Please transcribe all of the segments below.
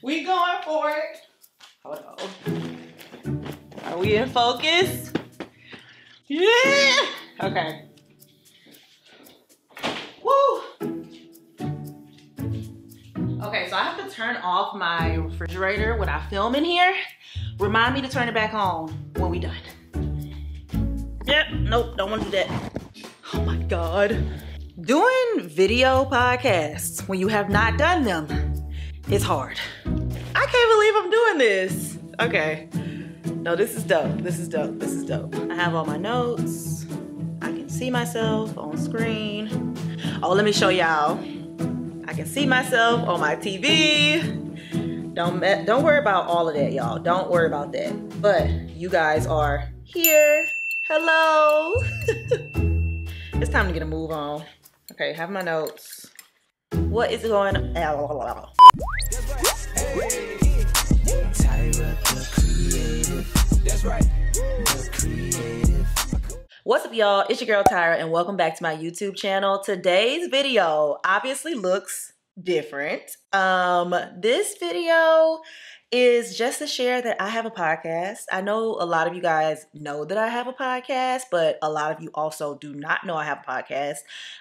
We going for it. Hold on. Are we in focus? Yeah. Okay. Woo. Okay, so I have to turn off my refrigerator when I film in here. Remind me to turn it back on when we done. Yep, nope, don't want to do that. Oh my God. Doing video podcasts when you have not done them is hard. I can't believe I'm doing this. Okay. No, this is dope. This is dope. This is dope. I have all my notes. I can see myself on screen. Oh, let me show y'all. I can see myself on my TV. Don't worry about all of that, y'all. Don't worry about that. But you guys are here. Hello. It's time to get a move on. Okay, have my notes. What is going on? Tyra, the creative. That's right. The creative. What's up, y'all? It's your girl Tyra, and welcome back to my YouTube channel. Today's video obviously looks different. This video is just to share that I have a podcast. I know a lot of you guys know that I have a podcast, but a lot of you also do not know I have a podcast.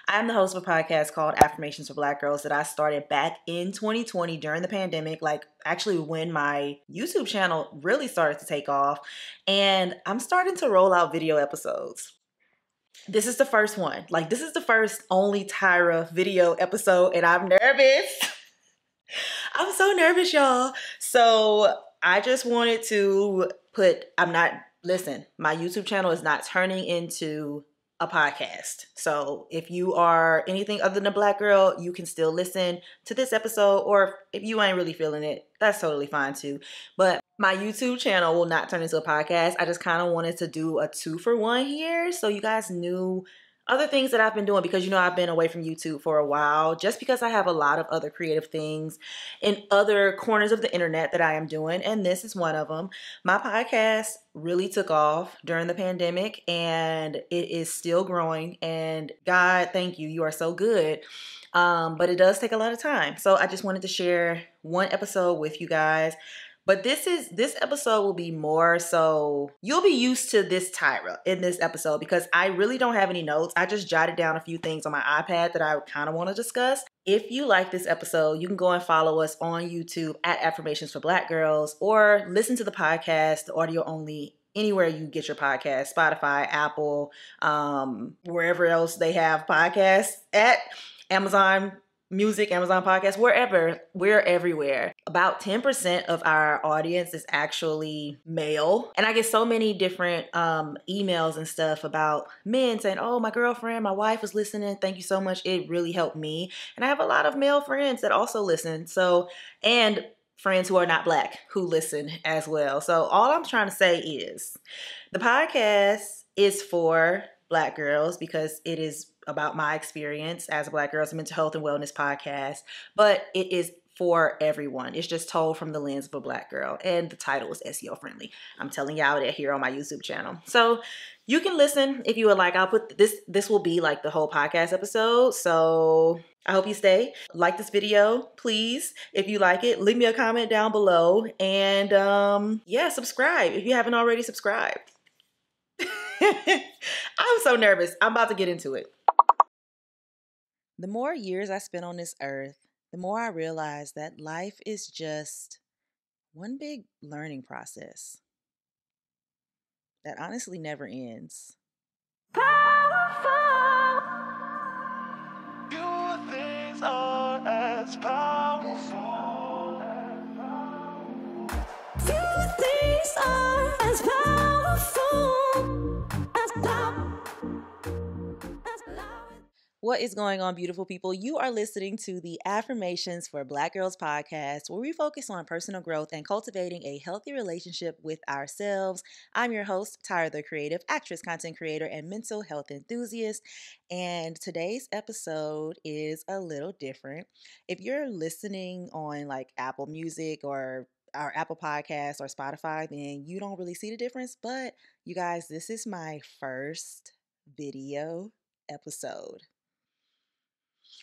I am the host of a podcast called Affirmations for Black Girls that I started back in 2020 during the pandemic, like actually when my YouTube channel really started to take off. And I'm starting to roll out video episodes. This is the first one. Like, this is the first only Tyra video episode, and I'm nervous. I'm so nervous, y'all. So I just wanted to listen, my YouTube channel is not turning into a podcast. So if you are anything other than a black girl, you can still listen to this episode, or if you ain't really feeling it, that's totally fine too. But my YouTube channel will not turn into a podcast. I just kind of wanted to do a 2-for-1 here, so you guys knew other things that I've been doing, because you know I've been away from YouTube for a while, just because I have a lot of other creative things in other corners of the internet that I am doing, and this is one of them. My podcast really took off during the pandemic, and it is still growing, and God, thank you. You are so good. But it does take a lot of time. So I just wanted to share one episode with you guys. But this episode will be more so, you'll be used to this Tyra in this episode, because I really don't have any notes. I just jotted down a few things on my iPad that I kind of want to discuss. If you like this episode, you can go and follow us on YouTube at Affirmations for Black Girls, or listen to the podcast, the audio only, anywhere you get your podcast, Spotify, Apple, wherever else they have podcasts at, Amazon Music, Amazon Podcasts, wherever. We're everywhere. About 10% of our audience is actually male. And I get so many different emails and stuff about men saying, oh, my girlfriend, my wife was listening. Thank you so much. It really helped me. And I have a lot of male friends that also listen. So, and friends who are not black who listen as well. So all I'm trying to say is the podcast is for black girls, because it is about my experience as a black girl. It's a mental health and wellness podcast, but it is for everyone. It's just told from the lens of a black girl, and the title is SEO friendly. I'm telling y'all that here on my YouTube channel. So you can listen if you would like. I'll put this will be like the whole podcast episode. So I hope you stay. Like this video, please. If you like it, leave me a comment down below, and yeah, subscribe if you haven't already subscribed. I'm so nervous. I'm about to get into it. The more years I spend on this earth, the more I realize that life is just one big learning process that honestly never ends. Powerful. Few things are as powerful. Few things are as powerful as power. What is going on, beautiful people? You are listening to the Affirmations for Black Girls podcast, where we focus on personal growth and cultivating a healthy relationship with ourselves. I'm your host, Tyra, the creative actress, content creator, and mental health enthusiast. And today's episode is a little different. If you're listening on like Apple Music or our Apple Podcasts or Spotify, then you don't really see the difference. But you guys, this is my first video episode.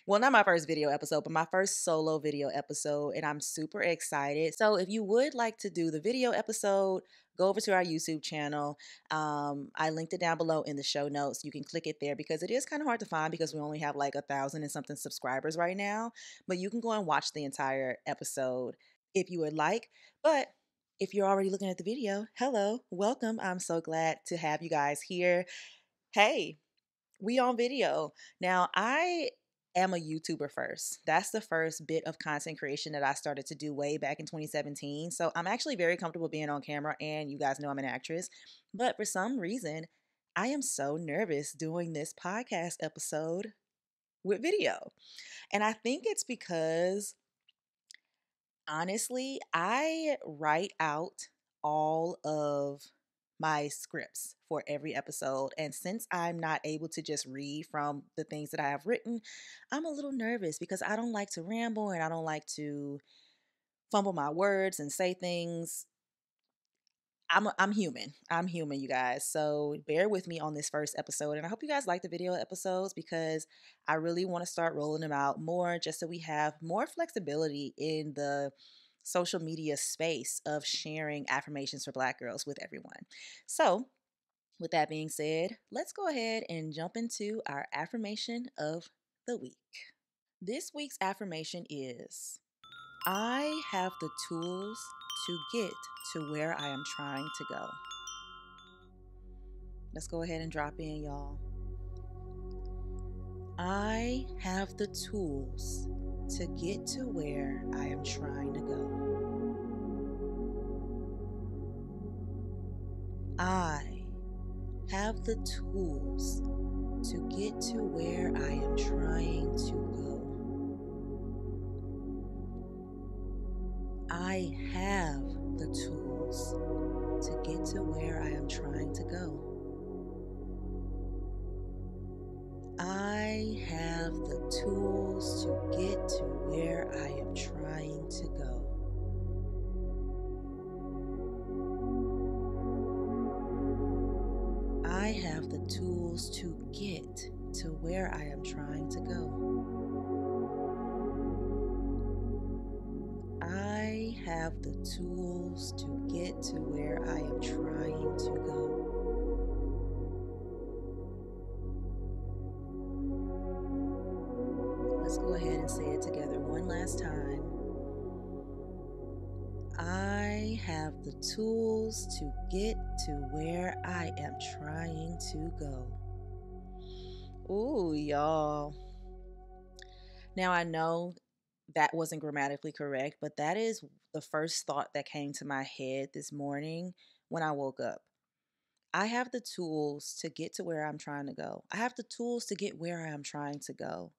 Well, not my first video episode, but my first solo video episode, and I'm super excited. So, if you would like to do the video episode, go over to our YouTube channel. I linked it down below in the show notes. You can click it there because it is kind of hard to find because we only have like 1,000 and something subscribers right now. But you can go and watch the entire episode if you would like. But if you're already looking at the video, hello, welcome. I'm so glad to have you guys here. Hey, we on video. Now, I am a YouTuber first. That's the first bit of content creation that I started to do way back in 2017. So I'm actually very comfortable being on camera, and you guys know I'm an actress. But for some reason, I am so nervous doing this podcast episode with video. And I think it's because honestly, I write out all of my scripts for every episode. And since I'm not able to just read from the things that I have written, I'm a little nervous because I don't like to ramble and I don't like to fumble my words and say things. I'm human. I'm human, you guys. So bear with me on this first episode. And I hope you guys like the video episodes because I really want to start rolling them out more just so we have more flexibility in the social media space of sharing affirmations for Black girls with everyone. So, with that being said, let's go ahead and jump into our affirmation of the week. This week's affirmation is I have the tools to get to where I am trying to go. Let's go ahead and drop in, y'all. I have the tools to get to where I am trying to go. I have the tools to get to where I am trying to go. I have the tools to get to where I am trying to go. I have the tools to get to where I am trying to go. I have the tools to get to where I am trying to go. I have the tools to get to where I am trying to go. Let's go ahead and say it together one last time. I have the tools to get to where I am trying to go. Ooh, y'all. Now I know that wasn't grammatically correct, but that is the first thought that came to my head this morning when I woke up. I have the tools to get to where I'm trying to go. I have the tools to get where I am trying to go.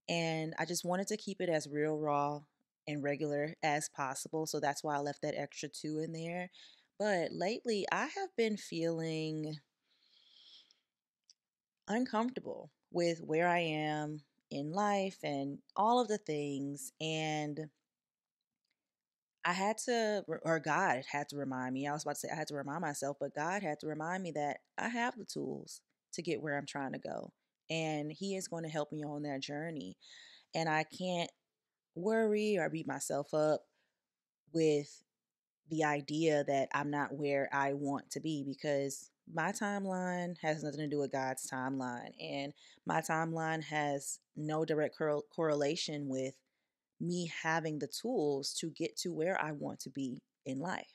And I just wanted to keep it as real, raw, and regular as possible. So that's why I left that extra two in there. But lately, I have been feeling uncomfortable with where I am in life and all of the things. And I had to, or God had to remind me. I was about to say I had to remind myself, but God had to remind me that I have the tools to get where I'm trying to go. And He is going to help me on that journey. And I can't worry or beat myself up with the idea that I'm not where I want to be because my timeline has nothing to do with God's timeline. And my timeline has no direct correlation with me having the tools to get to where I want to be in life.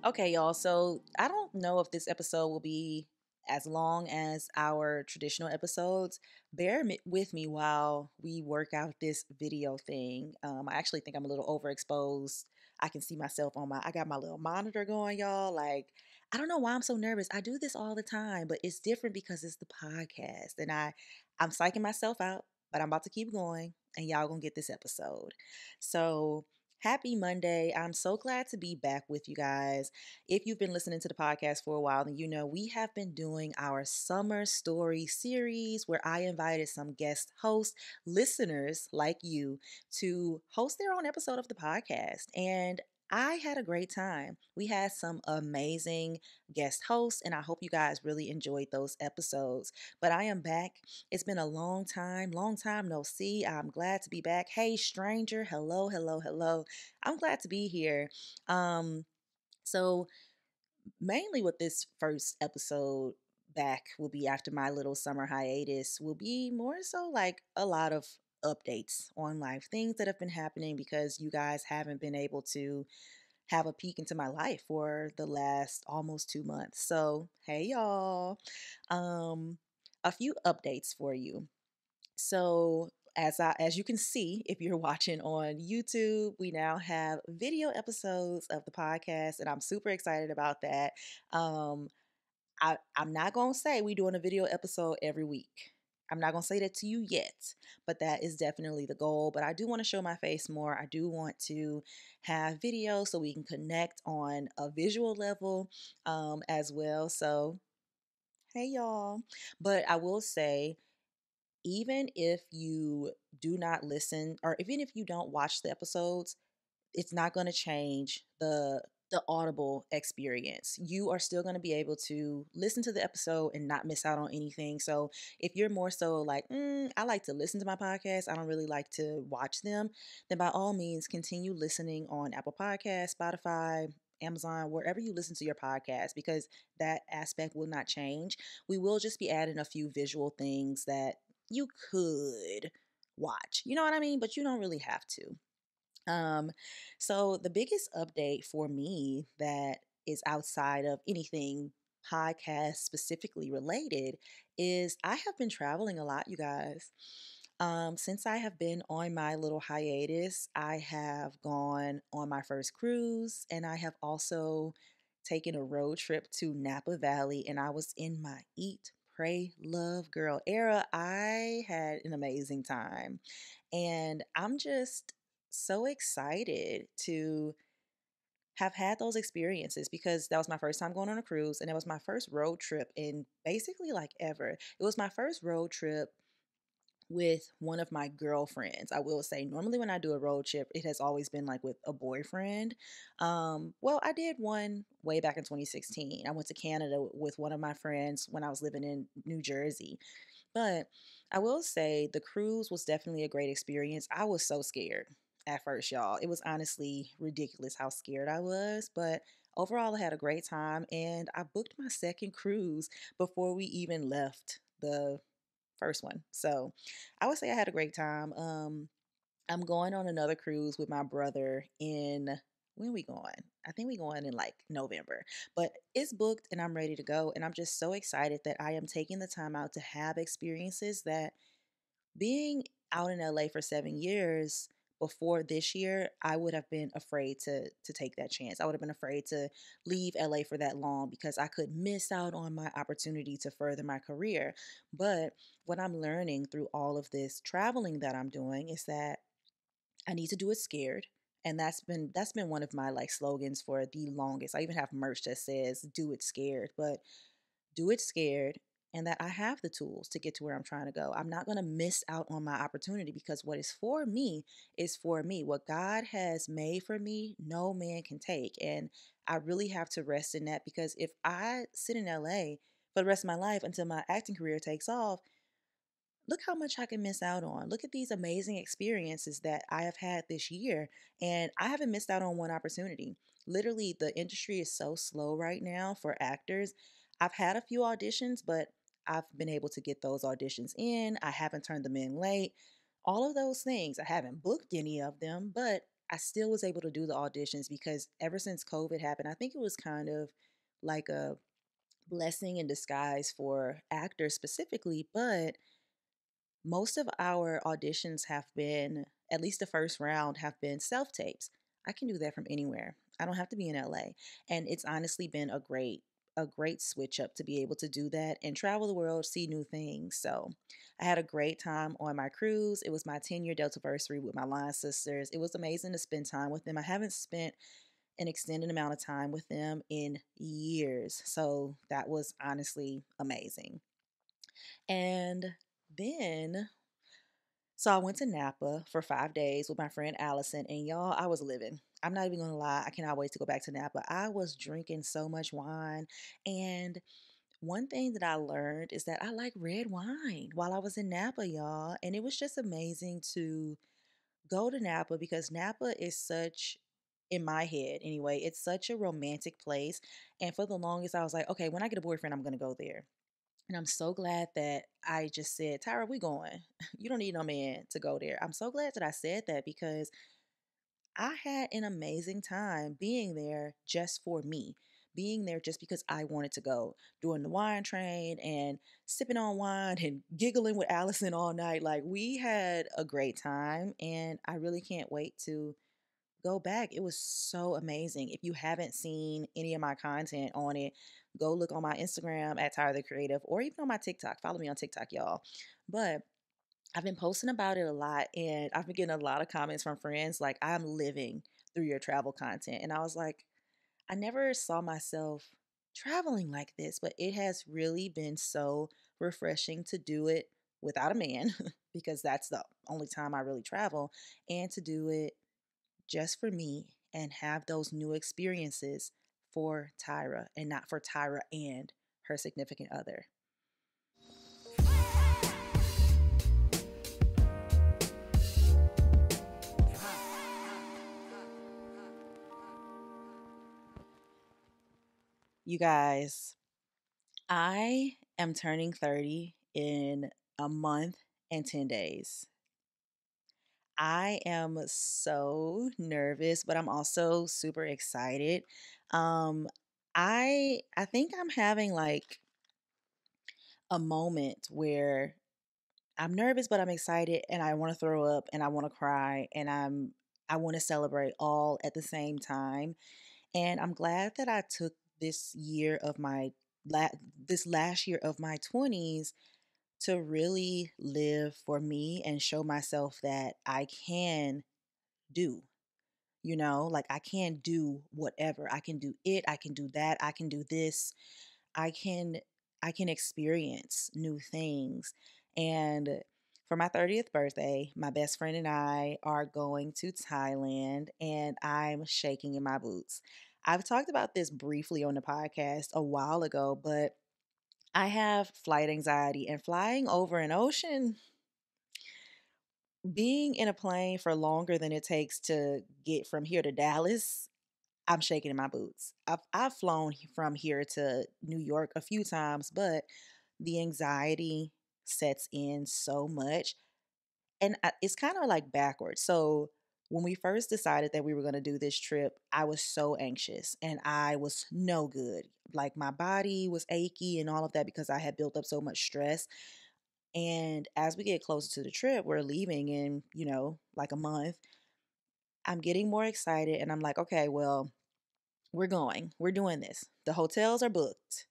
Okay, y'all. So I don't know if this episode will be as long as our traditional episodes. With me while we work out this video thing. I actually think I'm a little overexposed. I can see myself I got my little monitor going, y'all. Like, I don't know why I'm so nervous. I do this all the time, but it's different because it's the podcast. And I'm psyching myself out, but I'm about to keep going and y'all gonna get this episode. So Happy Monday. I'm so glad to be back with you guys. If you've been listening to the podcast for a while, then you know we have been doing our summer story series where I invited some guest hosts, listeners like you, to host their own episode of the podcast. And I had a great time. We had some amazing guest hosts, and I hope you guys really enjoyed those episodes. But I am back. It's been a long time no see. I'm glad to be back. Hey, stranger. Hello, hello, hello. I'm glad to be here. So mainly with this first episode back will be after my little summer hiatus will be more so like a lot of updates on life, things that have been happening because you guys haven't been able to have a peek into my life for the last almost 2 months. So, hey y'all. Um a few updates for you. So as you can see, if you're watching on YouTube, we now have video episodes of the podcast, and I'm super excited about that. Um, I'm not gonna say we're doing a video episode every week. I'm not gonna say that to you yet, but that is definitely the goal. But I do want to show my face more. I do want to have video so we can connect on a visual level as well. So hey y'all. But I will say even if you do not listen or even if you don't watch the episodes, it's not going to change the audible experience. You are still going to be able to listen to the episode and not miss out on anything. So if you're more so like, I like to listen to my podcast, I don't really like to watch them, then by all means continue listening on Apple Podcasts, Spotify, Amazon, wherever you listen to your podcast, because that aspect will not change. We will just be adding a few visual things that you could watch. You know what I mean? But you don't really have to. Um, so the biggest update for me that is outside of anything podcast specifically related is I have been traveling a lot, you guys. Since I have been on my little hiatus, I have gone on my first cruise and I have also taken a road trip to Napa Valley, and I was in my eat, pray, love girl era. I had an amazing time. And I'm just so excited to have had those experiences because that was my first time going on a cruise and it was my first road trip in basically like ever. It was my first road trip with one of my girlfriends. I will say, normally when I do a road trip, it has always been like with a boyfriend. Well, I did one way back in 2016. I went to Canada with one of my friends when I was living in New Jersey. But I will say the cruise was definitely a great experience. I was so scared at first, y'all. It was honestly ridiculous how scared I was. But overall, I had a great time and I booked my second cruise before we even left the first one. So I would say I had a great time. I'm going on another cruise with my brother in when we going? I think we going in like November. But it's booked and I'm ready to go. And I'm just so excited that I am taking the time out to have experiences that being out in LA for 7 years before this year, I would have been afraid to take that chance. I would have been afraid to leave LA for that long because I could miss out on my opportunity to further my career. But what I'm learning through all of this traveling that I'm doing is that I need to do it scared. And that's been one of my like slogans for the longest. I even have merch that says do it scared. But do it scared, and that I have the tools to get to where I'm trying to go. I'm not going to miss out on my opportunity because what is for me is for me. What God has made for me, no man can take. And I really have to rest in that because if I sit in LA for the rest of my life until my acting career takes off, look how much I can miss out on. Look at these amazing experiences that I have had this year, and I haven't missed out on one opportunity. Literally, the industry is so slow right now for actors. I've had a few auditions, but I've been able to get those auditions in. I haven't turned them in late. All of those things, I haven't booked any of them, but I still was able to do the auditions because ever since COVID happened, I think it was kind of like a blessing in disguise for actors specifically, but most of our auditions have been, at least the first round, have been self tapes. I can do that from anywhere. I don't have to be in LA. And it's honestly been a great a great switch up to be able to do that and travel the world, see new things. So I had a great time on my cruise. It was my 10-year Delta anniversary with my line sisters. It was amazing to spend time with them. I haven't spent an extended amount of time with them in years. So that was honestly amazing. And then, so I went to Napa for 5 days with my friend Allison, and y'all, I was living. I'm not even gonna lie, I cannot wait to go back to Napa. I was drinking so much wine. And one thing that I learned is that I like red wine while I was in Napa, y'all. And it was just amazing to go to Napa because Napa is such, in my head anyway, it's such a romantic place. And for the longest, I was like, okay, when I get a boyfriend, I'm gonna go there. And I'm so glad that I just said, Tyra, we going. You don't need no man to go there. I'm so glad that I said that because I had an amazing time being there just for me, being there just because I wanted to go, doing the wine train and sipping on wine and giggling with Allison all night. Like, we had a great time, and I really can't wait to go back. It was so amazing. If you haven't seen any of my content on it, go look on my Instagram at Tyra the Creative, or even on my TikTok. Follow me on TikTok, y'all. But I've been posting about it a lot, and I've been getting a lot of comments from friends like, I'm living through your travel content. And I was like, I never saw myself traveling like this, but it has really been so refreshing to do it without a man because that's the only time I really travel, and to do it just for me and have those new experiences for Tyra and not for Tyra and her significant other. You guys, I am turning 30 in a month and 10 days. I am so nervous, but I'm also super excited. Um I think I'm having like a moment where I'm nervous, but I'm excited, and I want to throw up and I want to cry, and I want to celebrate all at the same time. And I'm glad that I took this year of my this last year of my 20s to really live for me and show myself that I can do. Like, I can do whatever. I can do it, I can do that, I can do this. I can I can experience new things. And for my 30th birthday, my best friend and I are going to Thailand, and I'm shaking in my boots. I've talked about this briefly on the podcast a while ago, but I have flight anxiety, and flying over an ocean, being in a plane for longer than it takes to get from here to Dallas, I'm shaking in my boots. I've flown from here to New York a few times, but the anxiety sets in so much. And it's kind of like backwards. So when we first decided that we were going to do this trip, I was so anxious and I was no good. Like, my body was achy and all of that because I had built up so much stress. And as we get closer to the trip, we're leaving in, like a month. I'm getting more excited, and I'm like, okay, well, we're going. We're doing this. The hotels are booked.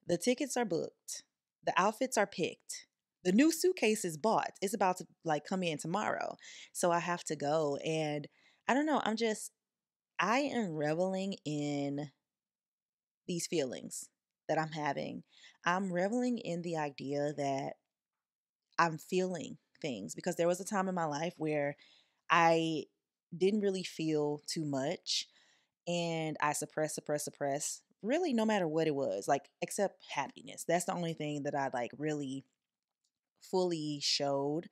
The tickets are booked. The outfits are picked. The new suitcase is bought. It's about to like come in tomorrow. So I have to go. And I don't know. I am reveling in these feelings that I'm having. I'm reveling in the idea that I'm feeling things, because there was a time in my life where I didn't really feel too much, and I suppress, really, no matter what it was, like, except happiness. That's the only thing that I like really fully showed.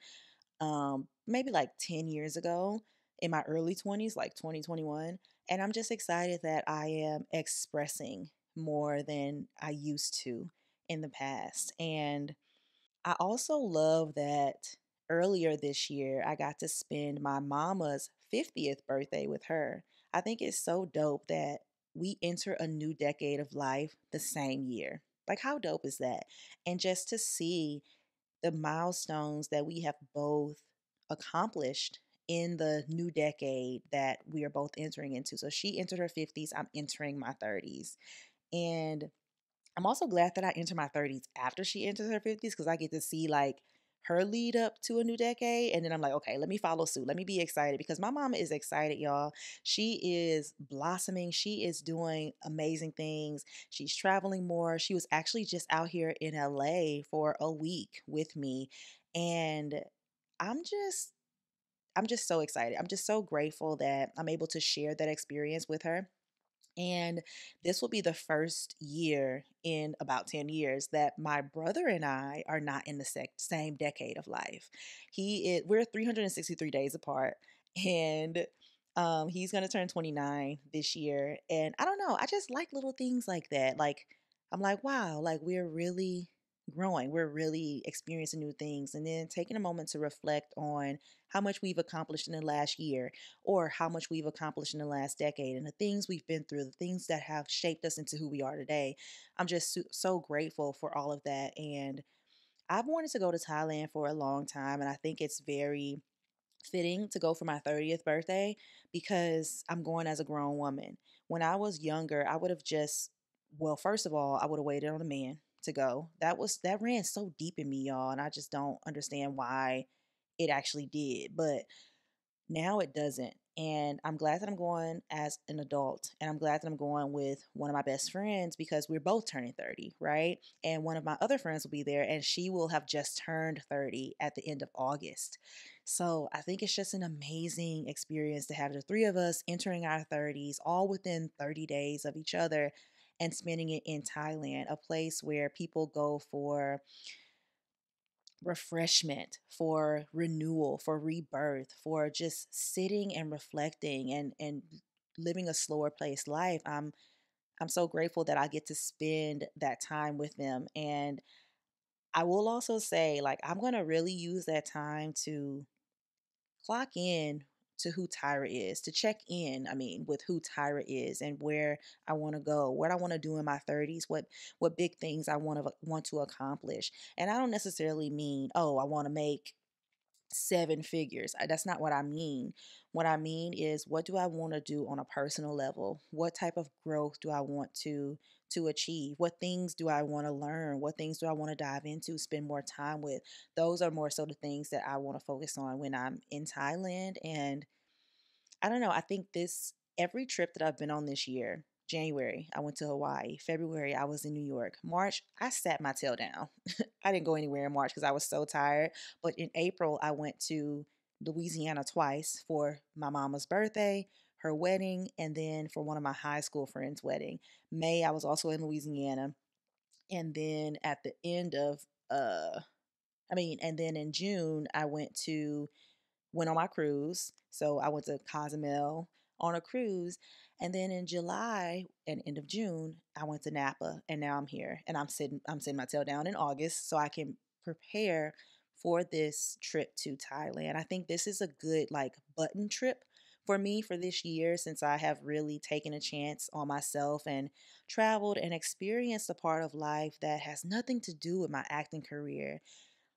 Maybe like 10 years ago in my early 20s, like 2021. And I'm just excited that I am expressing more than I used to in the past. And I also love that earlier this year, I got to spend my mama's 50th birthday with her. I think it's so dope that we enter a new decade of life the same year. Like, how dope is that? And just to see the milestones that we have both accomplished in the new decade that we are both entering into. So she entered her 50s, I'm entering my 30s. And I'm also glad that I enter my 30s after she enters her 50s because I get to see like her lead up to a new decade. And then I'm like, okay, let me follow suit. Let me be excited because my mama is excited, y'all. She is blossoming. She is doing amazing things. She's traveling more. She was actually just out here in LA for a week with me. And I'm just I'm just so excited. I'm just so grateful that I'm able to share that experience with her. And this will be the first year in about 10 years that my brother and I are not in the same decade of life. We're 363 days apart, and he's going to turn 29 this year. And I don't know, I just like little things like that. Like, I'm like, wow, like we're really growing, we're really experiencing new things. And then taking a moment to reflect on how much we've accomplished in the last year or how much we've accomplished in the last decade and the things we've been through, the things that have shaped us into who we are today. I'm just so grateful for all of that. And I've wanted to go to Thailand for a long time. And I think it's very fitting to go for my 30th birthday because I'm going as a grown woman. When I was younger, I would have well, first of all, I would have waited on a man to go. That ran so deep in me, y'all. And I just don't understand why it actually did. But now it doesn't. And I'm glad that I'm going as an adult. And I'm glad that I'm going with one of my best friends because we're both turning 30, right? And one of my other friends will be there and she will have just turned 30 at the end of August. So I think it's just an amazing experience to have the three of us entering our 30s, all within 30 days of each other and spending it in Thailand, a place where people go for refreshment, for renewal, for rebirth, for just sitting and reflecting and living a slower pace life. I'm so grateful that I get to spend that time with them. And I will also say, like, I'm gonna really use that time to clock in to who Tyra is, to check in, I mean, with who Tyra is and where I want to go, what I want to do in my 30s, what big things I want to accomplish. And I don't necessarily mean, oh, I want to make seven figures. That's not what I mean. What I mean is, what do I want to do on a personal level? What type of growth do I want to achieve? What things do I want to learn? What things do I want to dive into, spend more time with? Those are more so the things that I want to focus on when I'm in Thailand. And I don't know. I think every trip that I've been on this year, January, I went to Hawaii. February, I was in New York. March, I sat my tail down. I didn't go anywhere in March because I was so tired. But in April, I went to Louisiana twice for my mama's birthday, her wedding, and then for one of my high school friends' wedding. May, I was also in Louisiana. And then at the end of, and then in June, I went on my cruise. So I went to Cozumel on a cruise. And then in July and end of June, I went to Napa and now I'm here and I'm sitting my tail down in August so I can prepare for this trip to Thailand. I think this is a good like button trip for me for this year since I have really taken a chance on myself and traveled and experienced a part of life that has nothing to do with my acting career.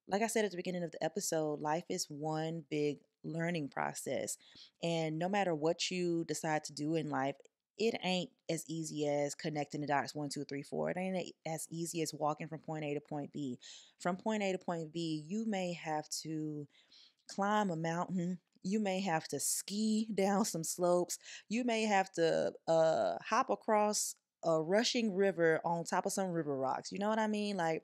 Like I said at the beginning of the episode, life is one big learning process. And no matter what you decide to do in life, it ain't as easy as connecting the dots one, two, three, four. It ain't as easy as walking from point A to point B. From point A to point B, you may have to climb a mountain. You may have to ski down some slopes. You may have to hop across a rushing river on top of some river rocks. You know what I mean? Like,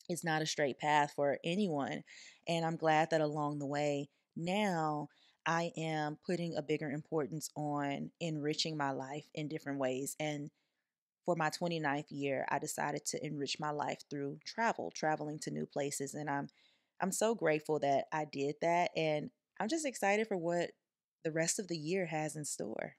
it's not a straight path for anyone. And I'm glad that along the way, now I am putting a bigger importance on enriching my life in different ways. And for my 29th year, I decided to enrich my life through traveling to new places. And I'm so grateful that I did that. And I'm just excited for what the rest of the year has in store.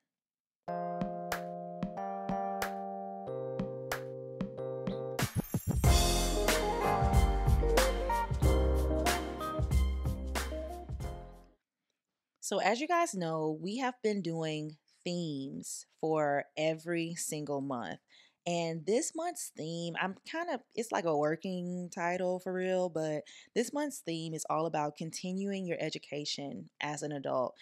So, as you guys know, we have been doing themes for every single month. And this month's theme, it's like a working title for real, but this month's theme is all about continuing your education as an adult,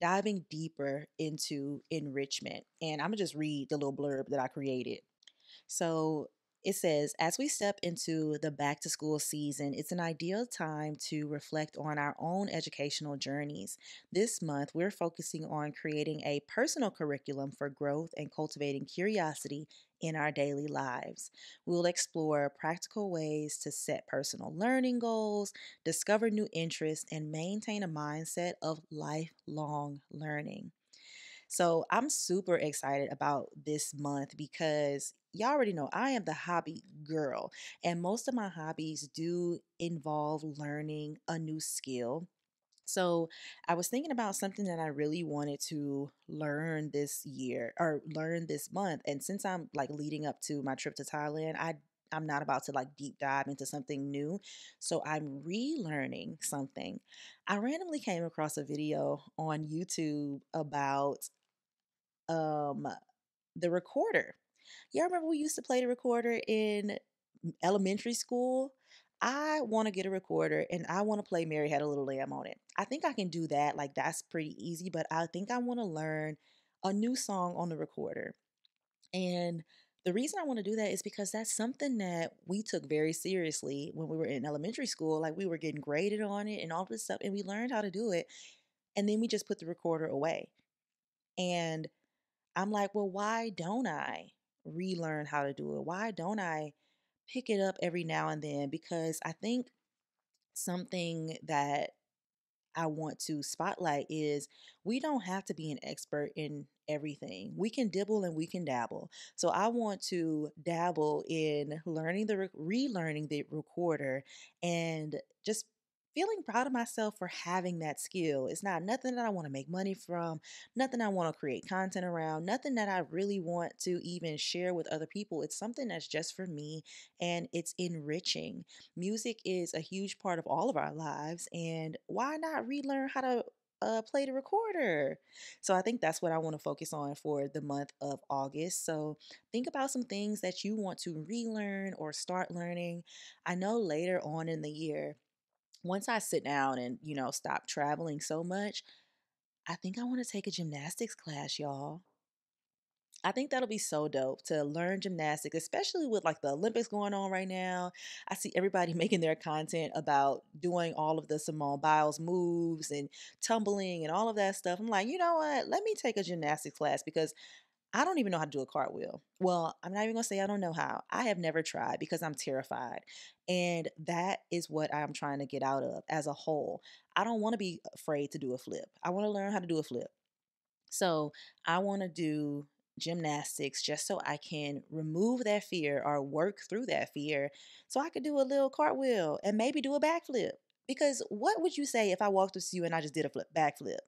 diving deeper into enrichment. And I'm going to just read the little blurb that I created. So, It says, as we step into the back to school season, it's an ideal time to reflect on our own educational journeys. This month, we're focusing on creating a personal curriculum for growth and cultivating curiosity in our daily lives. We'll explore practical ways to set personal learning goals, discover new interests, and maintain a mindset of lifelong learning. So I'm super excited about this month because y'all already know I am the hobby girl, and most of my hobbies do involve learning a new skill. So I was thinking about something that I really wanted to learn this year or learn this month. And since I'm like leading up to my trip to Thailand, I'm not about to like deep dive into something new. So I'm relearning something. I randomly came across a video on YouTube about um the recorder. Y'all remember we used to play the recorder in elementary school? I want to get a recorder and I want to play Mary Had a Little Lamb on it. I think I can do that. Like that's pretty easy, but I think I want to learn a new song on the recorder. And the reason I want to do that is because that's something that we took very seriously when we were in elementary school. Like we were getting graded on it and all this stuff, and we learned how to do it. And then we just put the recorder away. And I'm like, well, why don't I relearn how to do it? Why don't I pick it up every now and then? Because I think something that I want to spotlight is we don't have to be an expert in everything. We can dibble and we can dabble. So I want to dabble in learning relearning the recorder and just feeling proud of myself for having that skill. It's not nothing that I want to make money from, nothing I want to create content around, nothing that I really want to even share with other people. It's something that's just for me and it's enriching. Music is a huge part of all of our lives, and why not relearn how to play the recorder? So I think that's what I want to focus on for the month of August. So think about some things that you want to relearn or start learning. I know later on in the year, once I sit down and, stop traveling so much, I think I want to take a gymnastics class, y'all. I think that'll be so dope to learn gymnastics, especially with like the Olympics going on right now. I see everybody making their content about doing all of the Simone Biles moves and tumbling and all of that stuff. I'm like, you know what? Let me take a gymnastics class because I don't even know how to do a cartwheel. Well, I'm not even gonna say I don't know how. I have never tried because I'm terrified. And that is what I'm trying to get out of as a whole. I don't want to be afraid to do a flip. I want to learn how to do a flip. So I want to do gymnastics just so I can remove that fear or work through that fear so I could do a little cartwheel and maybe do a backflip. Because what would you say if I walked up to you and I just did a backflip?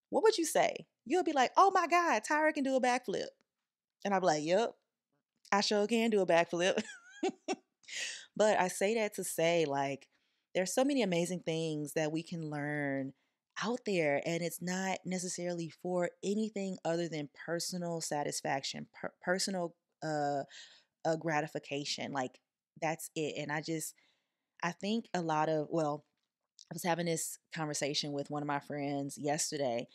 What would you say? You'll be like, oh my God, Tyra can do a backflip. And I'll be like, yep, I sure can do a backflip. But I say that to say, like, there's so many amazing things that we can learn out there, and it's not necessarily for anything other than personal satisfaction, personal gratification. Like, that's it. And I think a lot of, well, I was having this conversation with one of my friends yesterday.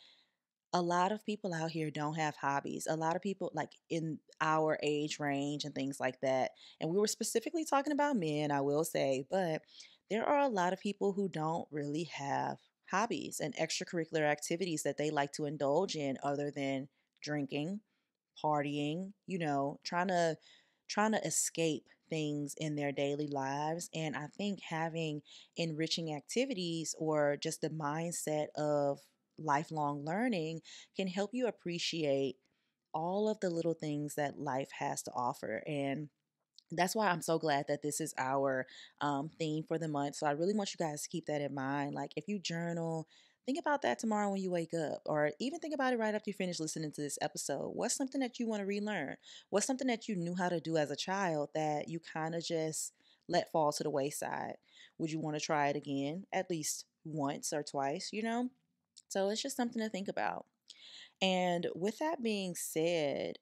A lot of people out here don't have hobbies. A lot of people, like in our age range and things like that. And we were specifically talking about men, I will say, but there are a lot of people who don't really have hobbies and extracurricular activities that they like to indulge in other than drinking, partying, trying to escape things in their daily lives. And I think having enriching activities or just the mindset of lifelong learning can help you appreciate all of the little things that life has to offer. And that's why I'm so glad that this is our theme for the month. So I really want you guys to keep that in mind. Like if you journal, think about that tomorrow when you wake up, or even think about it right after you finish listening to this episode. What's something that you want to relearn? What's something that you knew how to do as a child that you kind of just let fall to the wayside? Would you want to try it again at least once or twice? So it's just something to think about. And with that being said,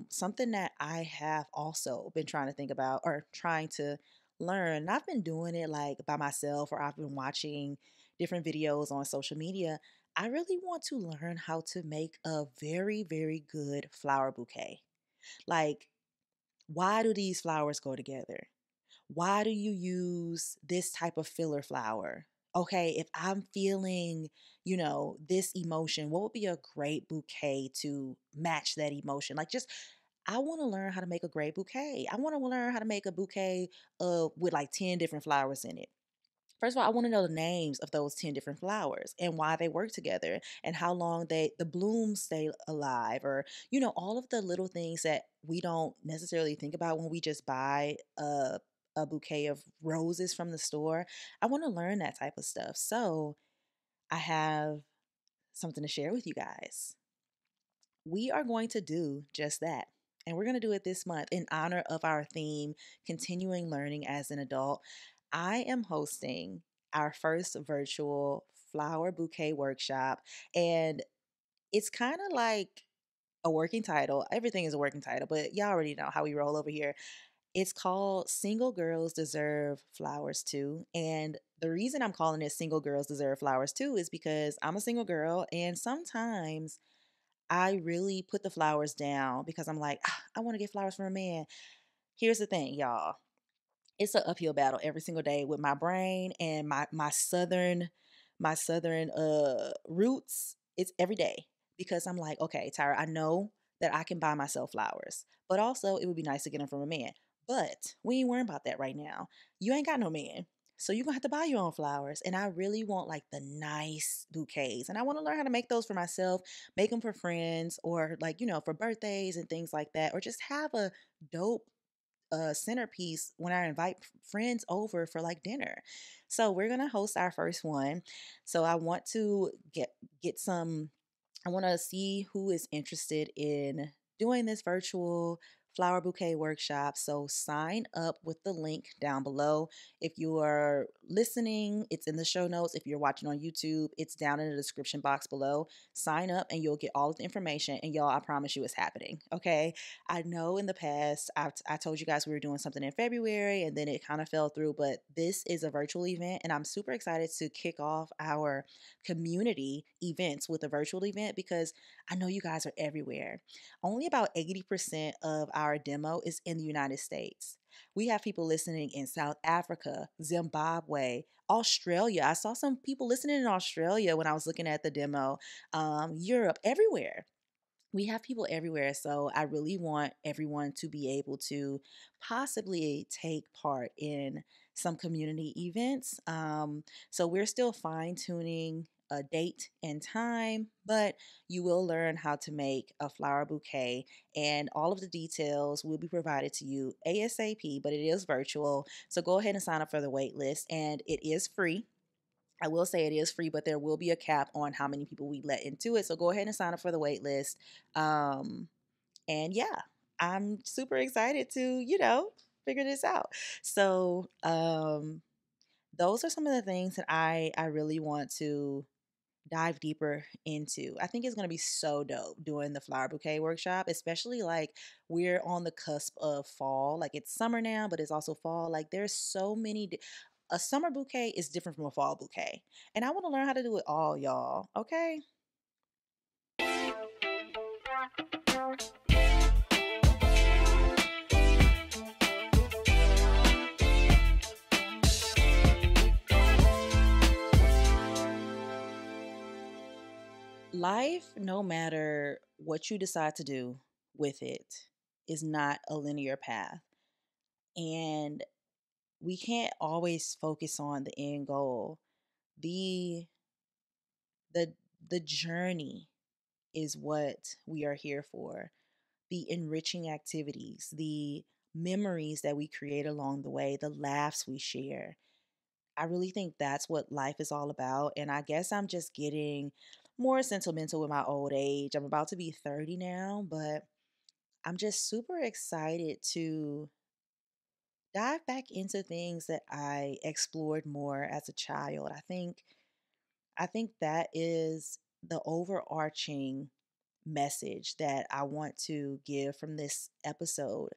something that I have also been trying to think about or trying to learn, and I've been doing it like by myself or I've been watching different videos on social media. I really want to learn how to make a very, very good flower bouquet. Like Why do these flowers go together? Why do you use this type of filler flower? Okay, if I'm feeling, this emotion, what would be a great bouquet to match that emotion? Like, just, I want to learn how to make a great bouquet. I want to learn how to make a bouquet with like 10 different flowers in it. First of all, I want to know the names of those 10 different flowers and why they work together and how long the blooms stay alive, or all of the little things that we don't necessarily think about when we just buy a bouquet of roses from the store. I want to learn that type of stuff. So, I have something to share with you guys. We are going to do just that. And we're going to do it this month in honor of our theme, continuing learning as an adult. I am hosting our first virtual flower bouquet workshop. And it's kind of like a working title. Everything is a working title, but y'all already know how we roll over here. It's called Single Girls Deserve Flowers Too. And the reason I'm calling it Single Girls Deserve Flowers Too is because I'm a single girl, and sometimes I really put the flowers down because I'm like, I want to get flowers from a man. Here's the thing, y'all. It's an uphill battle every single day with my brain and my southern roots. It's every day because I'm like, okay, Tyra, I know that I can buy myself flowers, but also it would be nice to get them from a man. But we ain't worrying about that right now. You ain't got no man. So you're gonna have to buy your own flowers. And I really want like the nice bouquets. And I want to learn how to make those for myself, make them for friends, or like, for birthdays and things like that, or just have a dope centerpiece when I invite friends over for like dinner. So we're gonna host our first one. So I want to get some. I want to see who is interested in doing this virtual flower bouquet workshop. So sign up with the link down below. If you are listening, it's in the show notes. If you're watching on YouTube, it's down in the description box below. Sign up and you'll get all of the information. And y'all, I promise you it's happening. Okay. I know in the past, I told you guys we were doing something in February and then it kind of fell through, but this is a virtual event and I'm super excited to kick off our community events with a virtual event because I know you guys are everywhere. Only about 80% of our demo is in the United States. We have people listening in South Africa, Zimbabwe, Australia. I saw some people listening in Australia when I was looking at the demo, Europe, everywhere. We have people everywhere. So I really want everyone to be able to possibly take part in some community events. So we're still fine tuning a date and time, but you will learn how to make a flower bouquet, and all of the details will be provided to you ASAP, but it is virtual. So go ahead and sign up for the wait list, and it is free. I will say it is free, but there will be a cap on how many people we let into it. So go ahead and sign up for the wait list. And yeah, I'm super excited to, figure this out. So those are some of the things that I really want to dive deeper into. I think it's going to be so dope doing the flower bouquet workshop, especially like we're on the cusp of fall. Like it's summer now, but it's also fall. Like there's so many. A summer bouquet is different from a fall bouquet. And I want to learn how to do it all, y'all. Okay. Life, no matter what you decide to do with it, is not a linear path. And we can't always focus on the end goal. The the the journey is what we are here for. The enriching activities, the memories that we create along the way, the laughs we share. I really think that's what life is all about. And I guess I'm just getting more sentimental with my old age. I'm about to be 30 now, but I'm just super excited to dive back into things that I explored more as a child. I think that is the overarching message that I want to give from this episode.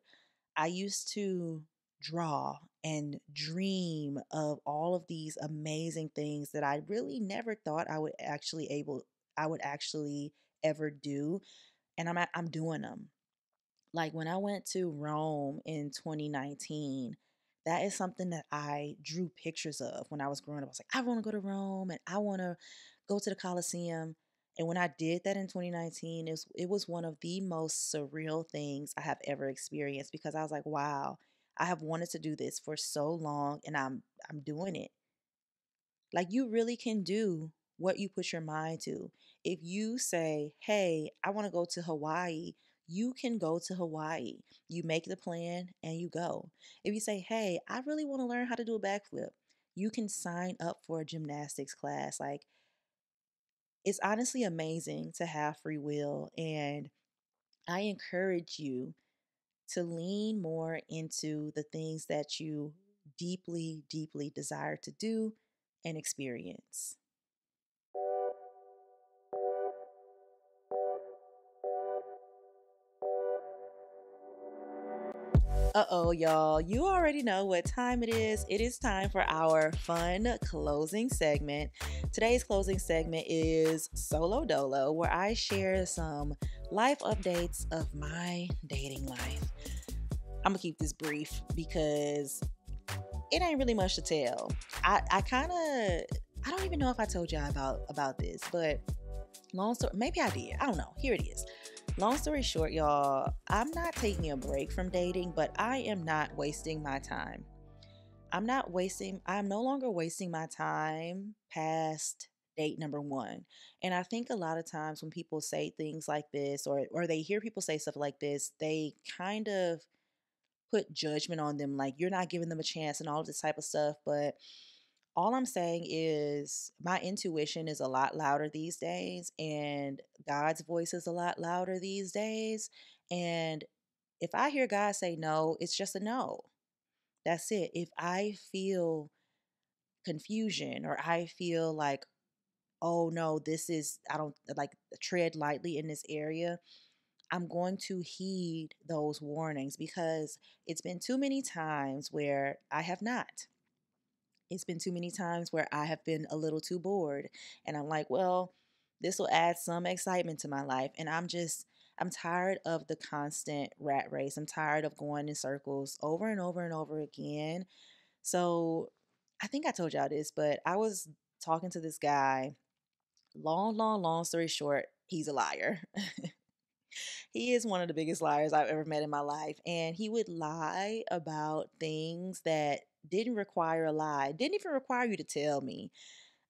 I used to draw and dream of all of these amazing things that I really never thought I would actually ever do, and I'm doing them. Like when I went to Rome in 2019, that is something that I drew pictures of when I was growing up. I was like, I want to go to Rome and I want to go to the Colosseum. And when I did that in 2019, it was one of the most surreal things I have ever experienced because I was like, wow, I have wanted to do this for so long and I'm doing it. Like you really can do what you put your mind to. If you say, "Hey, I want to go to Hawaii," you can go to Hawaii. You make the plan and you go. If you say, "Hey, I really want to learn how to do a backflip," you can sign up for a gymnastics class. Like it's honestly amazing to have free will and I encourage you to lean more into the things that you deeply, deeply desire to do and experience. Uh-oh, y'all. You already know what time it is. It is time for our fun closing segment. Today's closing segment is Solo Dolo, where I share some life updates of my dating life. I'm gonna keep this brief because it ain't really much to tell. I kind of I don't even know if I told y'all about this, but long story, maybe I did. I don't know. Here it is. Long story short, y'all, I'm not taking a break from dating, but I am not wasting my time. I'm no longer wasting my time past date number one. And I think a lot of times when people say things like this or they hear people say stuff like this, they kind of put judgment on them like you're not giving them a chance and all of this type of stuff. But all I'm saying is my intuition is a lot louder these days, and God's voice is a lot louder these days. And if I hear God say no, it's just a no. That's it. If I feel confusion or I feel like, oh no, I don't like tread lightly in this area, I'm going to heed those warnings because it's been too many times where I have not. It's been too many times where I have been a little too bored and I'm like, well, this will add some excitement to my life. And I'm tired of the constant rat race. I'm tired of going in circles over and over and over again. So I think I told y'all this, but I was talking to this guy. Long story short, he's a liar. He is one of the biggest liars I've ever met in my life. And he would lie about things that didn't require a lie, didn't even require you to tell me.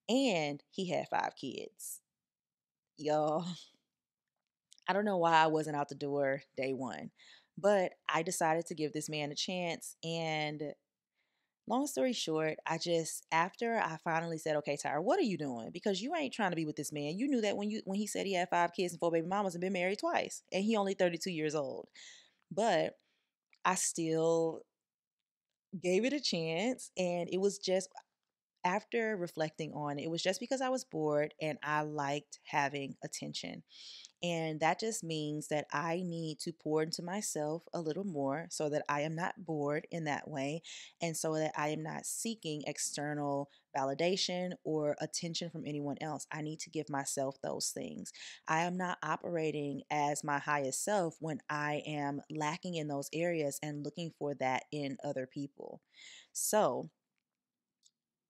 And he had 5 kids. Y'all, I don't know why I wasn't out the door day one, but I decided to give this man a chance. And long story short, after I finally said, okay, Tyra, what are you doing? Because you ain't trying to be with this man. You knew that when he said he had 5 kids and 4 baby mamas and been married twice. And he only 32 years old. But I still gave it a chance. And it was just after reflecting on it, it was just because I was bored and I liked having attention. And that just means that I need to pour into myself a little more so that I am not bored in that way. And so that I am not seeking external validation or attention from anyone else. I need to give myself those things. I am not operating as my highest self when I am lacking in those areas and looking for that in other people. So,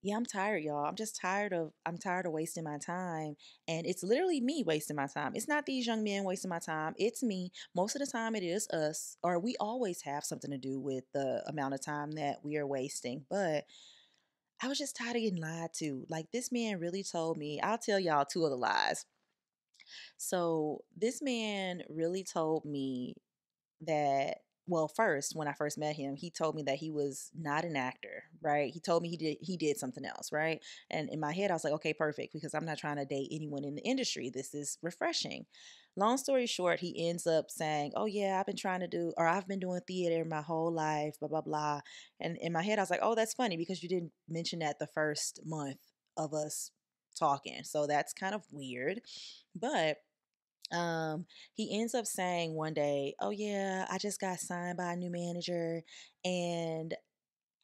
yeah, I'm tired, y'all. I'm tired of wasting my time. And it's literally me wasting my time. It's not these young men wasting my time. It's me. Most of the time it is us, or we always have something to do with the amount of time that we are wasting. But I was just tired of getting lied to. Like this man really told me, I'll tell y'all two of the lies. So this man really told me that well first when I first met him he told me that he was not an actor, right? He told me he did something else, right? And in my head I was like, okay, perfect, because I'm not trying to date anyone in the industry. This is refreshing. Long story short, he ends up saying, oh yeah, I've been doing theater my whole life, blah blah blah. And in my head I was like, oh, that's funny because you didn't mention that the first month of us talking, so that's kind of weird. But um, he ends up saying one day, "Oh yeah, I just got signed by a new manager and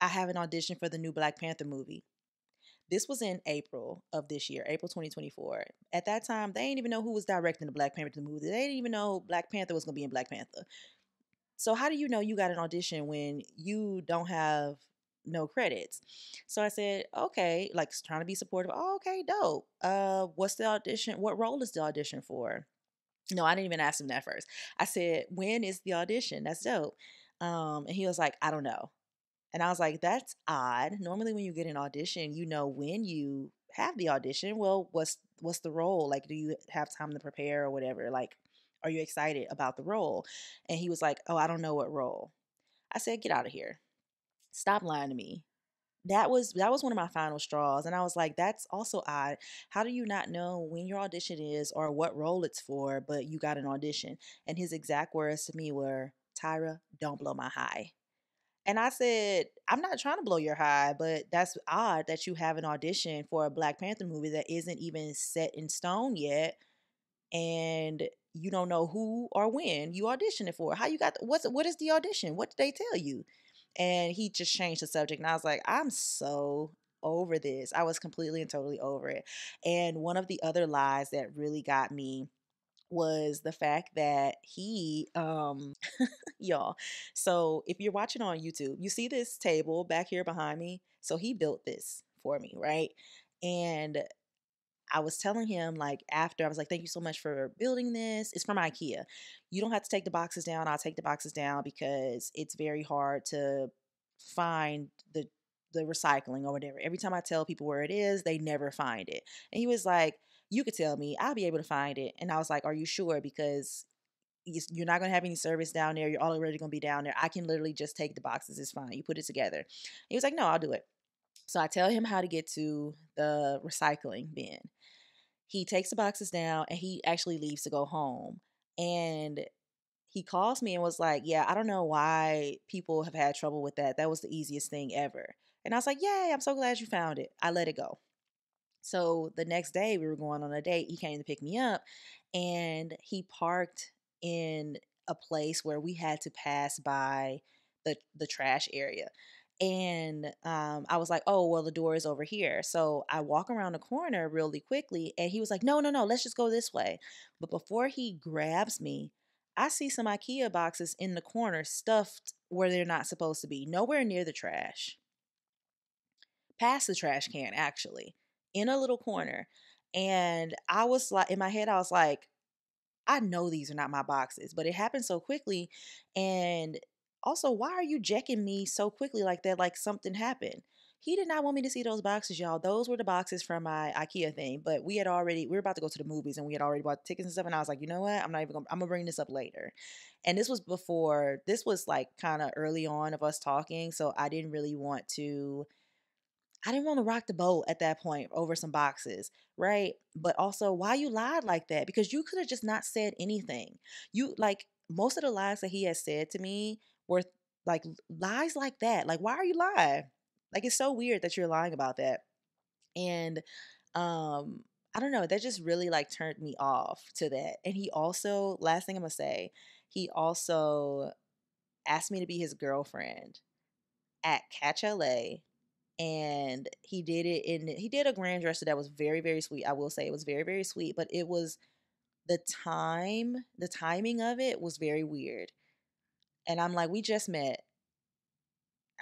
I have an audition for the new Black Panther movie." This was in April of this year, April 2024. At that time, they didn't even know who was directing the Black Panther movie. They didn't even know Black Panther was going to be in Black Panther. So how do you know you got an audition when you don't have no credits? So I said, okay, like trying to be supportive. Oh, okay, dope. What's the audition? What role is the audition for? No, I didn't even ask him that first. I said, when is the audition? That's dope. And he was like, I don't know. And I was like, that's odd. Normally when you get an audition, you know when you have the audition. Well, what's the role? Like, do you have time to prepare or whatever? Like, are you excited about the role? And he was like, oh, I don't know what role. I said, get out of here. Stop lying to me. That was one of my final straws. And I was like, that's also odd. How do you not know when your audition is or what role it's for, but you got an audition? And his exact words to me were, Tyra, don't blow my high. And I said, I'm not trying to blow your high, but that's odd that you have an audition for a Black Panther movie that isn't even set in stone yet, and you don't know who or when you auditioned for. How you got what is the audition? What did they tell you? And he just changed the subject, and I was like, I'm so over this. I was completely and totally over it. And one of the other lies that really got me was the fact that he y'all, so if you're watching on YouTube, you see this table back here behind me. So he built this for me, right? And I was telling him, like, after I was like, thank you so much for building this. It's from IKEA. You don't have to take the boxes down. I'll take the boxes down because it's very hard to find the recycling or whatever. Every time I tell people where it is, they never find it. And he was like, you could tell me, I'll be able to find it. And I was like, are you sure? Because you're not going to have any service down there. You're already going to be down there. I can literally just take the boxes. It's fine. You put it together. He was like, no, I'll do it. So I tell him how to get to the recycling bin. He takes the boxes down and he actually leaves to go home. And he calls me and was like, yeah, I don't know why people have had trouble with that. That was the easiest thing ever. And I was like, yay, I'm so glad you found it. I let it go. So the next day we were going on a date. He came to pick me up and he parked in a place where we had to pass by the trash area. And I was like, oh, well, the door is over here. So I walk around the corner really quickly and he was like, no, no, no, let's just go this way. But before he grabs me, I see some IKEA boxes in the corner stuffed where they're not supposed to be, nowhere near the trash, past the trash can, actually, in a little corner. And I was like, in my head, I was like, I know these are not my boxes, but it happened so quickly. And also, why are you jacking me so quickly like that? Like something happened. He did not want me to see those boxes, y'all. Those were the boxes from my IKEA thing. But we were about to go to the movies and we had already bought tickets and stuff. And I was like, you know what? I'm gonna bring this up later. And this was like kind of early on of us talking. So I didn't want to rock the boat at that point over some boxes, right? But also, why you lied like that? Because you could have just not said anything. You like most of the lies that he has said to me were like lies like that. Like, why are you lying? Like, it's so weird that you're lying about that. And I don't know, that just really like turned me off to that. And he also, last thing I'm gonna say, he also asked me to be his girlfriend at Catch LA, and he did a grand gesture that was very, very sweet. I will say it was very, very sweet, but it was the timing of it was very weird. And I'm like, we just met.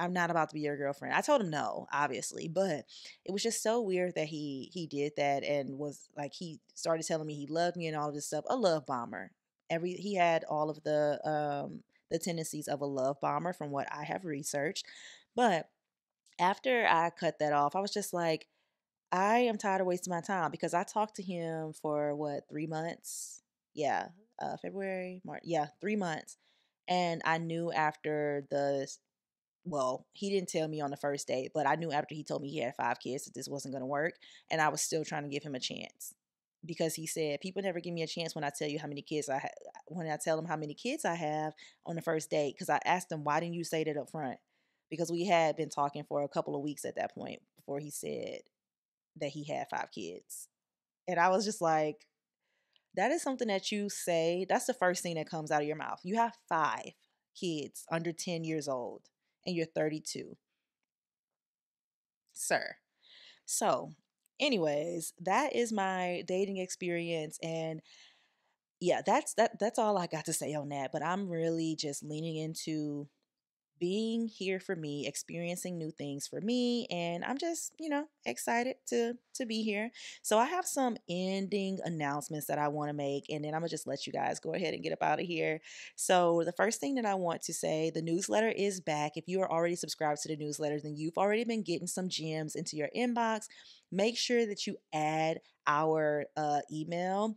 I'm not about to be your girlfriend. I told him no, obviously, but it was just so weird that he did that and was like, he started telling me he loved me and all of this stuff. A love bomber. He had all of the tendencies of a love bomber from what I have researched. But after I cut that off, I was just like, I am tired of wasting my time because I talked to him for what, 3 months? Yeah, February, March. Yeah, 3 months. And I knew after well, he didn't tell me on the first date, but I knew after he told me he had 5 kids that this wasn't going to work. And I was still trying to give him a chance because he said, people never give me a chance when I tell you how many kids I have, when I tell them how many kids I have on the first date. Because I asked him, why didn't you say that up front? Because we had been talking for a couple of weeks at that point before he said that he had 5 kids. And I was just like, that is something that you say. That's the first thing that comes out of your mouth. You have 5 kids under 10 years old and you're 32, sir. So, anyways, that is my dating experience. And yeah, that's all I got to say on that. But I'm really just leaning into being here for me, experiencing new things for me, and I'm just, excited to be here. So I have some ending announcements that I want to make, and then I'm gonna just let you guys go ahead and get up out of here. So the first thing that I want to say, the newsletter is back. If you are already subscribed to the newsletter, then you've already been getting some gems into your inbox. Make sure that you add our email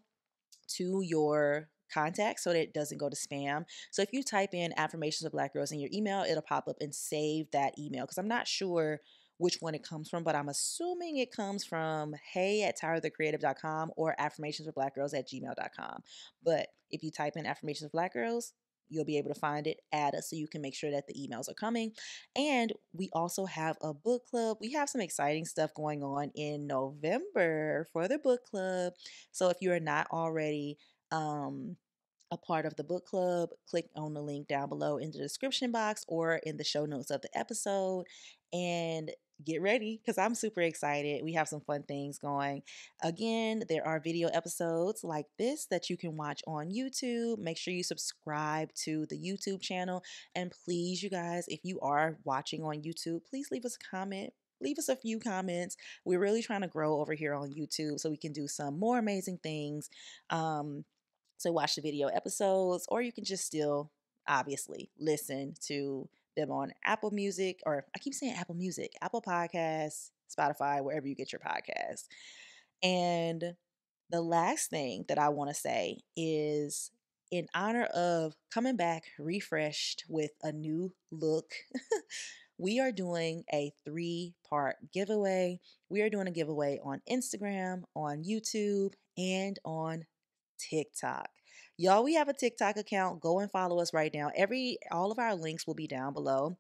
to your contacts so that it doesn't go to spam. So if you type in Affirmations of Black Girls in your email, it'll pop up and save that email, because I'm not sure which one it comes from, but I'm assuming it comes from hey@tyrathecreative.com or affirmationsforblackgirls@gmail.com. But if you type in Affirmations of Black Girls, you'll be able to find it, add us so you can make sure that the emails are coming. And we also have a book club. We have some exciting stuff going on in November for the book club. So if you are not already a part of the book club, click on the link down below in the description box or in the show notes of the episode and get ready, because I'm super excited. We have some fun things going. Again, there are video episodes like this that you can watch on YouTube. Make sure you subscribe to the YouTube channel. And please, you guys, if you are watching on YouTube, please leave us a comment. Leave us a few comments. We're really trying to grow over here on YouTube so we can do some more amazing things. So watch the video episodes, or you can just still obviously listen to them on Apple Music, or I keep saying Apple Music, Apple Podcasts, Spotify, wherever you get your podcasts. And the last thing that I want to say is, in honor of coming back refreshed with a new look, we are doing a 3-part giveaway. We are doing a giveaway on Instagram, on YouTube, and on TikTok. Y'all, we have a TikTok account. Go and follow us right now. All of our links will be down below.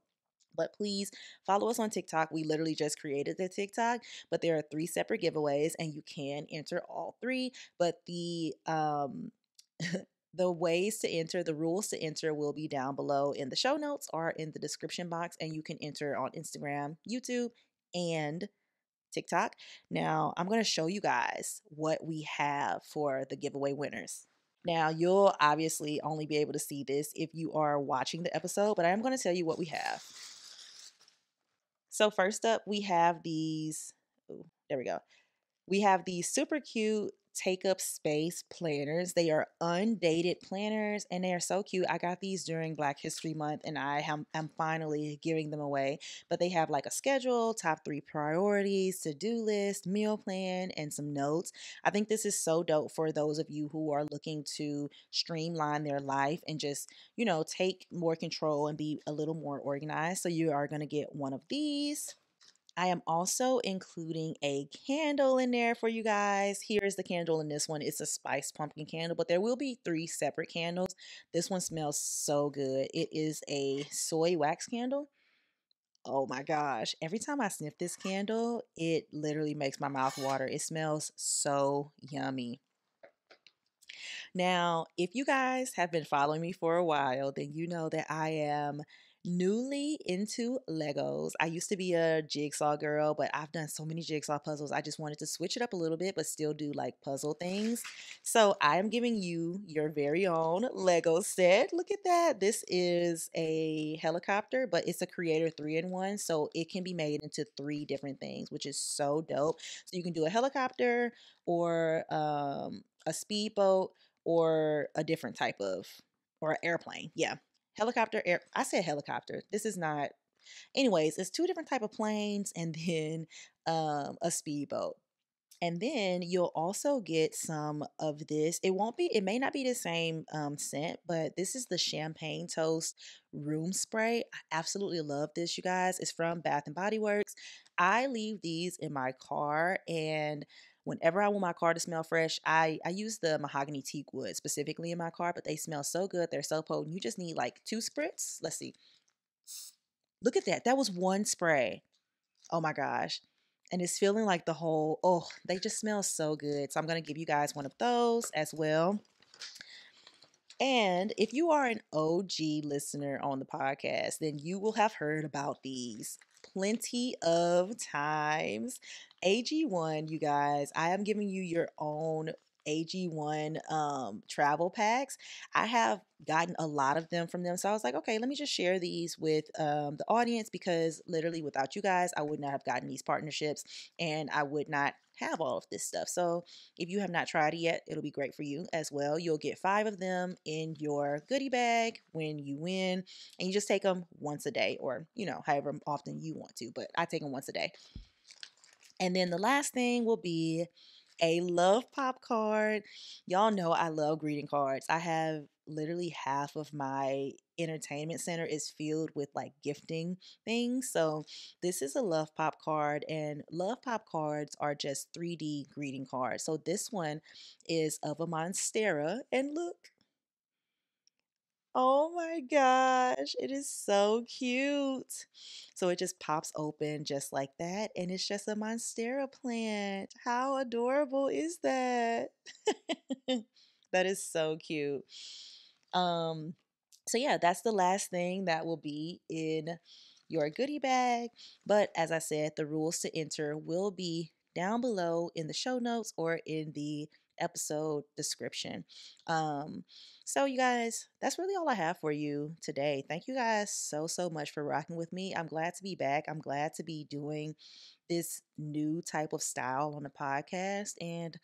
But please follow us on TikTok. We literally just created the TikTok, but there are 3 separate giveaways and you can enter all 3. But the the ways to enter, the rules to enter will be down below in the show notes or in the description box, and you can enter on Instagram, YouTube, and TikTok. Now, I'm going to show you guys what we have for the giveaway winners. Now, you'll obviously only be able to see this if you are watching the episode, but I am going to tell you what we have. So first up, we have these, ooh, there we go. We have these super cute take up space planners. They are undated planners and they are so cute. I got these during Black History Month and I'm finally giving them away. But they have like a schedule, top 3 priorities, to-do list, meal plan, and some notes. I think this is so dope for those of you who are looking to streamline their life and just, take more control and be a little more organized. So you are going to get one of these. I am also including a candle in there for you guys. Here's the candle in this one. It's a spiced pumpkin candle, but there will be 3 separate candles. This one smells so good. It is a soy wax candle. Oh my gosh. Every time I sniff this candle, it literally makes my mouth water. It smells so yummy. Now, if you guys have been following me for a while, then you know that I am newly into Legos. I used to be a jigsaw girl, but I've done so many jigsaw puzzles. I just wanted to switch it up a little bit, but still do like puzzle things. So I am giving you your very own Lego set. Look at that. This is a helicopter, but it's a Creator 3-in-1. So it can be made into 3 different things, which is so dope. So you can do a helicopter or a speedboat or a different type of, or an airplane. Yeah. Helicopter, air. I said helicopter. This is not. Anyways, it's 2 different type of planes and then a speedboat. And then you'll also get some of this. It may not be the same scent, but this is the Champagne Toast Room Spray. I absolutely love this, you guys. It's from Bath and Body Works. I leave these in my car, and whenever I want my car to smell fresh, I use the mahogany teak wood specifically in my car, but they smell so good. They're so potent. You just need like 2 spritz. Let's see. Look at that. That was 1 spray. Oh my gosh. And it's feeling like they just smell so good. So I'm going to give you guys one of those as well. And if you are an OG listener on the podcast, then you will have heard about these plenty of times. AG1, you guys, I am giving you your own AG1 travel packs. I have gotten a lot of them from them. So I was like, okay, let me just share these with the audience, because literally without you guys, I would not have gotten these partnerships and I would not have all of this stuff. So if you have not tried it yet, it'll be great for you as well. You'll get 5 of them in your goodie bag when you win, and you just take them once a day, or, you know, however often you want to, but I take them once a day. And then the last thing will be a love pop card. Y'all know I love greeting cards. I have literally half of my entertainment center is filled with like gifting things. So this is a love pop card, and love pop cards are just 3D greeting cards. So this one is of a monstera, and look, oh my gosh, it is so cute. So it just pops open just like that, and it's just a monstera plant. How adorable is that? That is so cute. Um, so yeah, that's the last thing that will be in your goodie bag. But as I said, the rules to enter will be down below in the show notes or in the episode description. So you guys, that's really all I have for you today. Thank you guys so much for rocking with me. I'm glad to be back. I'm glad to be doing this new type of style on the podcast, and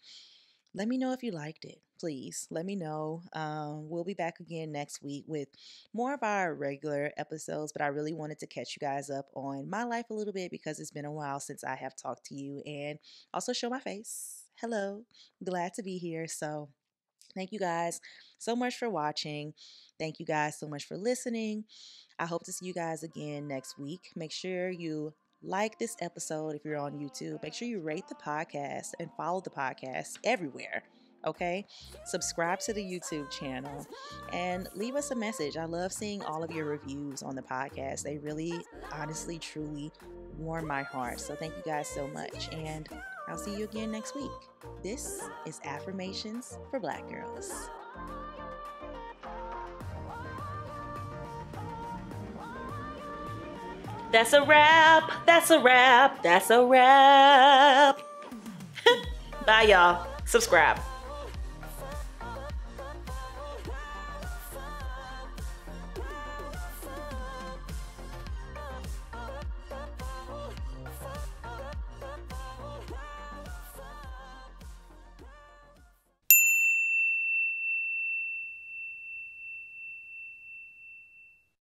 let me know if you liked it. Please let me know. We'll be back again next week with more of our regular episodes, but I really wanted to catch you guys up on my life a little bit, because it's been a while since I have talked to you, and also show my face. Hello, glad to be here. So thank you guys so much for watching. Thank you guys so much for listening. I hope to see you guys again next week. Make sure you like this episode if you're on YouTube. Make sure you rate the podcast and follow the podcast everywhere. Okay? Subscribe to the YouTube channel and leave us a message. I love seeing all of your reviews on the podcast. They really, honestly, truly warm my heart. So thank you guys so much. And I'll see you again next week. This is Affirmations for Black Girls. That's a wrap. That's a wrap. That's a wrap. Bye, y'all. Subscribe.